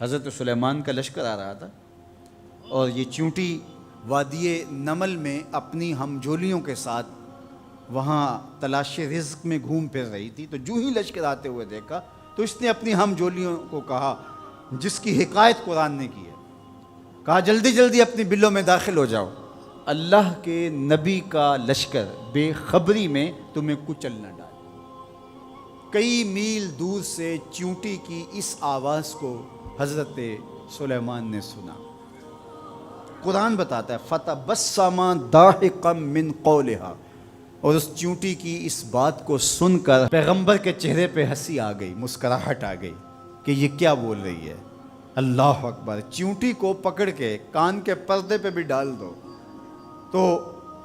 حضرت سلیمان کا لشکر آ رہا تھا اور یہ چیونٹی وادی نمل میں اپنی ہمجولیوں کے ساتھ وہاں تلاش رزق میں گھوم پھر رہی تھی. تو جو ہی لشکر آتے ہوئے دیکھا تو اس نے اپنی ہمجولیوں کو کہا، جس کی حکایت قرآن نے کی ہے، کہا جلدی جلدی اپنی بلوں میں داخل ہو جاؤ، اللہ کے نبی کا لشکر بے خبری میں تمہیں کچل نہ ڈالے. کئی میل دور سے چیونٹی کی اس آواز کو حضرت سلیمان نے سنا. قرآن بتاتا ہے فَتَبَسَّمَ ضَاحِكًا مِّن قَوْلِهَا، اور اس چیونٹی کی اس بات کو سن کر پیغمبر کے چہرے پہ ہنسی آ گئی، مسکراہٹ آ گئی کہ یہ کیا بول رہی ہے. اللہ اکبر. چیونٹی کو پکڑ کے کان کے پردے پہ بھی ڈال دو تو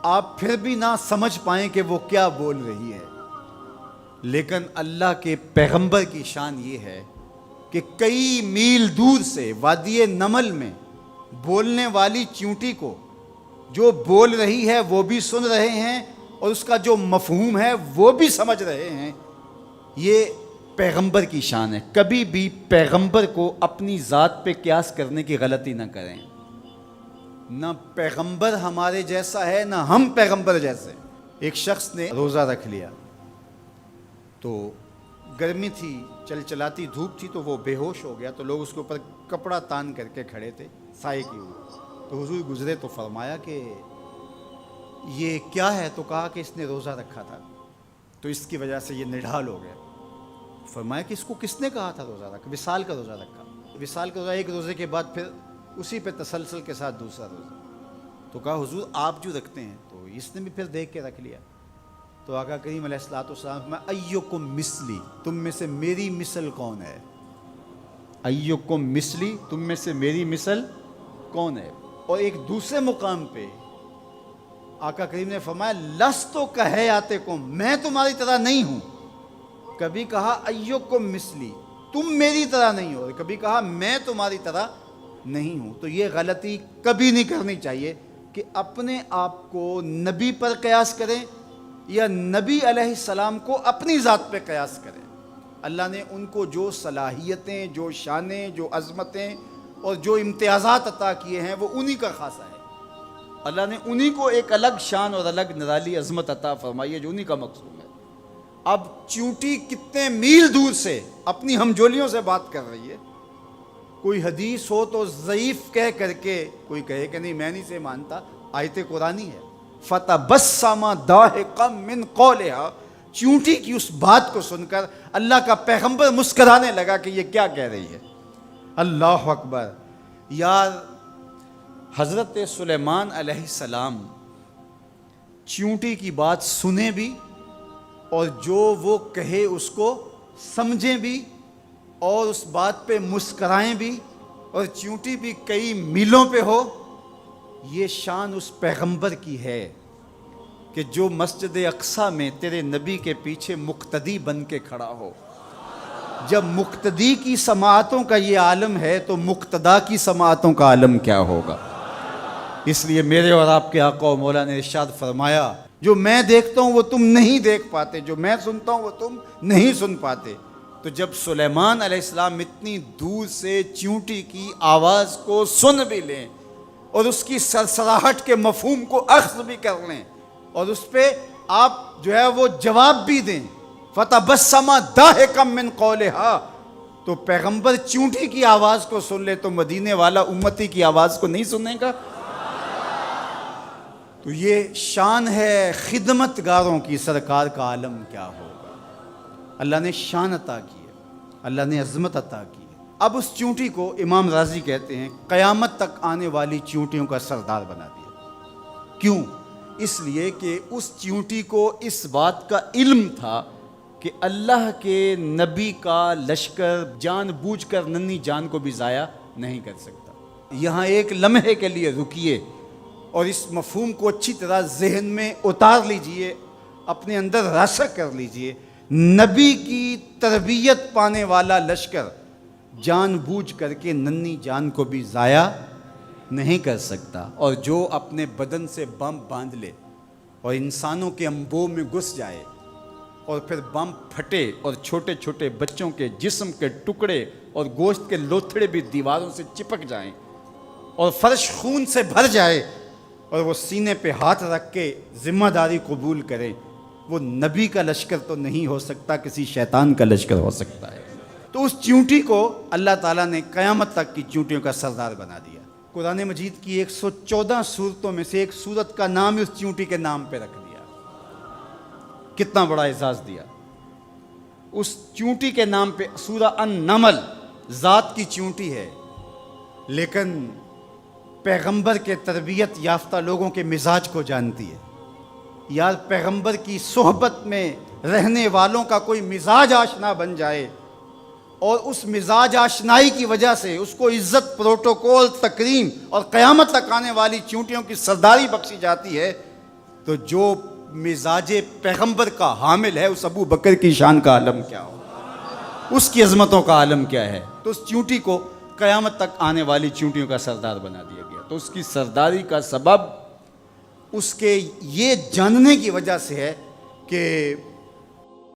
آپ پھر بھی نہ سمجھ پائیں کہ وہ کیا بول رہی ہے. لیکن اللہ کے پیغمبر کی شان یہ ہے کہ کئی میل دور سے وادی نمل میں بولنے والی چیونٹی کو جو بول رہی ہے وہ بھی سن رہے ہیں اور اس کا جو مفہوم ہے وہ بھی سمجھ رہے ہیں. یہ پیغمبر کی شان ہے. کبھی بھی پیغمبر کو اپنی ذات پہ قیاس کرنے کی غلطی نہ کریں. نہ پیغمبر ہمارے جیسا ہے نہ ہم پیغمبر جیسے. ایک شخص نے روزہ رکھ لیا تو گرمی تھی، چلچلاتی دھوپ تھی، تو وہ بے ہوش ہو گیا. تو لوگ اس کے اوپر کپڑا تان کر کے کھڑے تھے سائے کی اوپر. تو حضور گزرے تو فرمایا کہ یہ کیا ہے؟ تو کہا کہ اس نے روزہ رکھا تھا تو اس کی وجہ سے یہ نڈھال ہو گیا. فرمایا کہ اس کو کس نے کہا تھا روزہ رکھا؟ وصال کا روزہ رکھا. وصال کا روزہ ایک روزے کے بعد پھر اسی پہ تسلسل کے ساتھ دوسرا روزہ. تو کہا حضور آپ جو رکھتے ہیں. تو اس نے بھی پھر دیکھ کے رکھ لیا. تو آقا کریم علیہ الصلوۃ والسلام میں ایکم مثلی، تم میں سے میری مثل کون ہے؟ ایکم مثلی، تم میں سے میری مثل کون ہے؟ اور ایک دوسرے مقام پہ آقا کریم نے فرمایا لست کحیاتکم، میں تمہاری طرح نہیں ہوں. کبھی کہا ایکم مثلی، تم میری طرح نہیں ہو، کبھی کہا میں تمہاری طرح نہیں ہوں. تو یہ غلطی کبھی نہیں کرنی چاہیے کہ اپنے آپ کو نبی پر قیاس کریں یا نبی علیہ السلام کو اپنی ذات پہ قیاس کریں. اللہ نے ان کو جو صلاحیتیں، جو شانیں، جو عظمتیں اور جو امتیازات عطا کیے ہیں وہ انہی کا خاصہ ہے. اللہ نے انہی کو ایک الگ شان اور الگ نرالی عظمت عطا فرمائی ہے جو انہی کا مقصود ہے. اب چیونٹی کتنے میل دور سے اپنی ہمجولیوں سے بات کر رہی ہے. کوئی حدیث ہو تو ضعیف کہہ کر کے کوئی کہے کہ نہیں میں نہیں سے مانتا، آیت قرآنی ہے. فَتَبَسَّمَ ضَاحِكًا مِّن قَوْلِهَا، چیونٹی کی اس بات کو سن کر اللہ کا پیغمبر مسکرانے لگا کہ یہ کیا کہہ رہی ہے. اللہ اکبر. یار حضرت سلیمان علیہ السلام چیونٹی کی بات سنیں بھی اور جو وہ کہے اس کو سمجھیں بھی اور اس بات پہ مسکرائیں بھی اور چیونٹی بھی کئی میلوں پہ ہو. یہ شان اس پیغمبر کی ہے کہ جو مسجد اقصیٰ میں تیرے نبی کے پیچھے مقتدی بن کے کھڑا ہو. جب مقتدی کی سماعتوں کا یہ عالم ہے تو مقتدا کی سماعتوں کا عالم کیا ہوگا. اس لیے میرے اور آپ کے آقا و مولا نے ارشاد فرمایا جو میں دیکھتا ہوں وہ تم نہیں دیکھ پاتے، جو میں سنتا ہوں وہ تم نہیں سن پاتے. تو جب سلیمان علیہ السلام اتنی دور سے چیونٹی کی آواز کو سن بھی لیں اور اس کی سرسراہٹ کے مفہوم کو اخذ بھی کر لیں اور اس پہ آپ جو ہے وہ جواب بھی دیں، فَتَبَسَّمَ ضَاحِكًا مِّن قَوْلِهَا، تو پیغمبر چیونٹی کی آواز کو سن لے تو مدینے والا امتی کی آواز کو نہیں سنے گا. تو یہ شان ہے خدمت گاروں کی، سرکار کا عالم کیا ہوگا. اللہ نے شان عطا کی ہے، اللہ نے عظمت عطا کی ہے. اب اس چیونٹی کو امام راضی کہتے ہیں قیامت تک آنے والی چیونٹیوں کا سردار بنا دیا. کیوں؟ اس لیے کہ اس چیونٹی کو اس بات کا علم تھا کہ اللہ کے نبی کا لشکر جان بوجھ کر ننھی جان کو بھی ضائع نہیں کر سکتا. یہاں ایک لمحے کے لیے رکیے اور اس مفہوم کو اچھی طرح ذہن میں اتار لیجئے، اپنے اندر راسخ کر لیجئے. نبی کی تربیت پانے والا لشکر جان بوجھ کر کے ننھی جان کو بھی ضائع نہیں کر سکتا. اور جو اپنے بدن سے بم باندھ لے اور انسانوں کے انبوہ میں گھس جائے اور پھر بم پھٹے اور چھوٹے چھوٹے بچوں کے جسم کے ٹکڑے اور گوشت کے لوتھڑے بھی دیواروں سے چپک جائیں اور فرش خون سے بھر جائے اور وہ سینے پہ ہاتھ رکھ کے ذمہ داری قبول کریں، وہ نبی کا لشکر تو نہیں ہو سکتا، کسی شیطان کا لشکر ہو سکتا ہے۔ تو اس چیونٹی کو اللہ تعالیٰ نے قیامت تک کی چیونٹیوں کا سردار بنا دیا۔ قرآن مجید کی 114 صورتوں میں سے ایک صورت کا نام اس چیونٹی کے نام پہ رکھ دیا۔ کتنا بڑا اعزاز دیا اس چیونٹی کے نام پہ۔ سورہ النمل ذات کی چیونٹی ہے، لیکن پیغمبر کے تربیت یافتہ لوگوں کے مزاج کو جانتی ہے۔ یار پیغمبر کی صحبت میں رہنے والوں کا کوئی مزاج آشنا بن جائے اور اس مزاج آشنائی کی وجہ سے اس کو عزت، پروٹوکول، تکریم اور قیامت تک آنے والی چیونٹیوں کی سرداری بخشی جاتی ہے، تو جو مزاج پیغمبر کا حامل ہے اس ابو بکر کی شان کا عالم کیا ہو، اس کی عظمتوں کا عالم کیا ہے۔ تو اس چیونٹی کو قیامت تک آنے والی چیونٹیوں کا سردار بنا دیا گیا۔ تو اس کی سرداری کا سبب اس کے یہ جاننے کی وجہ سے ہے کہ